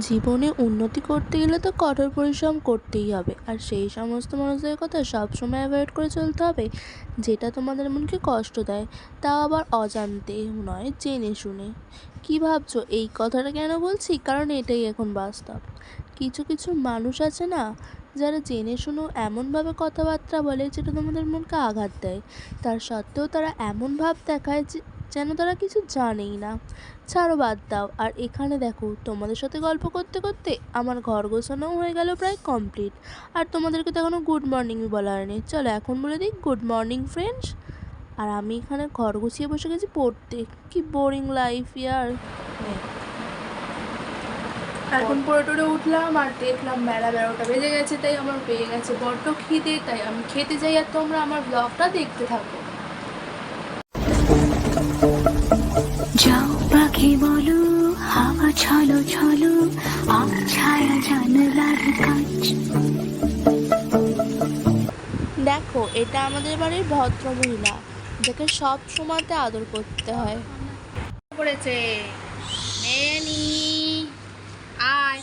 জীবনে উন্নতি করতে গেলে তো কঠোর পরিশ্রম করতেই হবে, আর সেই সমস্ত মানুষদের কথা সবসময় অ্যাভয়েড করে চলতে হবে যেটা তোমাদের মনকে কষ্ট দেয়, তাও আবার অজান্তে নয়, জেনে শুনে। কি ভাবছো এই কথাটা কেন বলছি? কারণ এটাই এখন বাস্তব। কিছু কিছু মানুষ আছে না, যারা জেনে শুনেও এমনভাবে কথাবার্তা বলে যেটা তোমাদের মনকে আঘাত দেয়। তার সত্ত্বেও তারা এমন ভাব দেখায় যে যেন তারা কিছু জানেই না। ছাড়ো, বাদ দাও। আর এখানে দেখো, তোমাদের সাথে গল্প করতে করতে আমার ঘর গোছানোও হয়ে গেল প্রায় কমপ্লিট। আর তোমাদেরকে তো এখনও গুড মর্নিংই বলা হয়নি। চলো এখন বলে দিই গুড মর্নিং ফ্রেন্ডস। আর আমি এখানে ঘর গুছিয়ে বসে গেছি পড়তে। কি বোরিং লাইফ ইয়ার। এখন পড়ে টড়ে উঠলাম আর দেখলাম বেলা 12টা বেজে গেছে, তাই আমার পেয়ে গেছে বড্ড খিদে, তাই আমি খেতে যাই আর তোমরা আমার ব্লগটা দেখতে থাকো। যাও পাখি বলো, হাওয়া ছলো ছলো, ছায়া জানলার কাজ। দেখো, এটা আমাদের বাড়ির ভদ্র মহিলা, যাকে সব সময়তে আদর করতে হয়। পড়েছে মেনি, আয়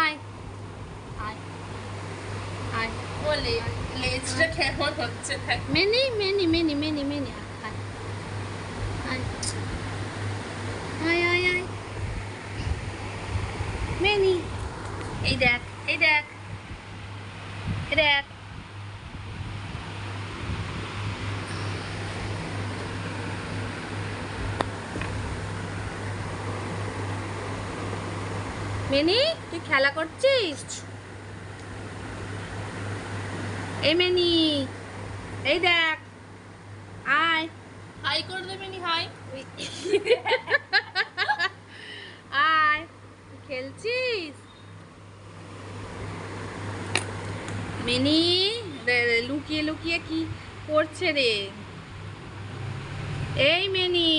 আয় আয় আয় বলে লেজটা কেমন হচ্ছে many many many many many আয় আয় আয় আয় আয় মেনি, এই দেখ এই দেখ এই দেখ। মেনি, তুই খেলা করছিস? এই মেনি, এই দেখ, আয় হাই করে দেবে নি? হাই। আয়, তুই খেলছিস? মিনি লুকিয়ে লুকিয়ে কি করছে রে? এই মিনি,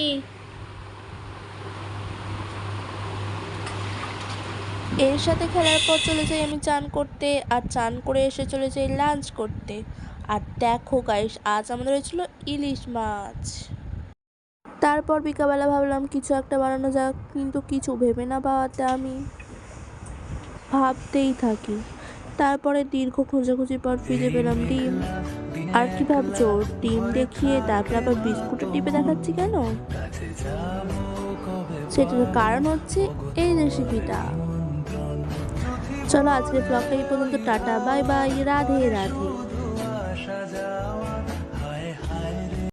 এর সাথে খেলার পর চলে যাই আমি চান করতে, আর চান করে এসে চলে যাই লাঞ্চ করতে। আর দেখো গাইস, আজ আমাদের হয়েছিল ইলিশ মাছ। তারপর বিকালবেলা ভাবলাম কিছু একটা বানানো যাক, কিন্তু কিছু ভেবে না পাওয়াতে আমি ভাবতেই থাকি। তারপরে দীর্ঘ খোঁজাখুঁজির পর ফিরে পেলাম ডিম। আর কি ভাবছো, ডিম দেখিয়ে তারপর আবার বিস্কুটের টিপে দেখাচ্ছি কেন? সেটার কারণ হচ্ছে এই রেসিপিটা। চলো আজকের ব্লগটা এই পর্যন্ত। Tata, bye bye, Radhe Radhe.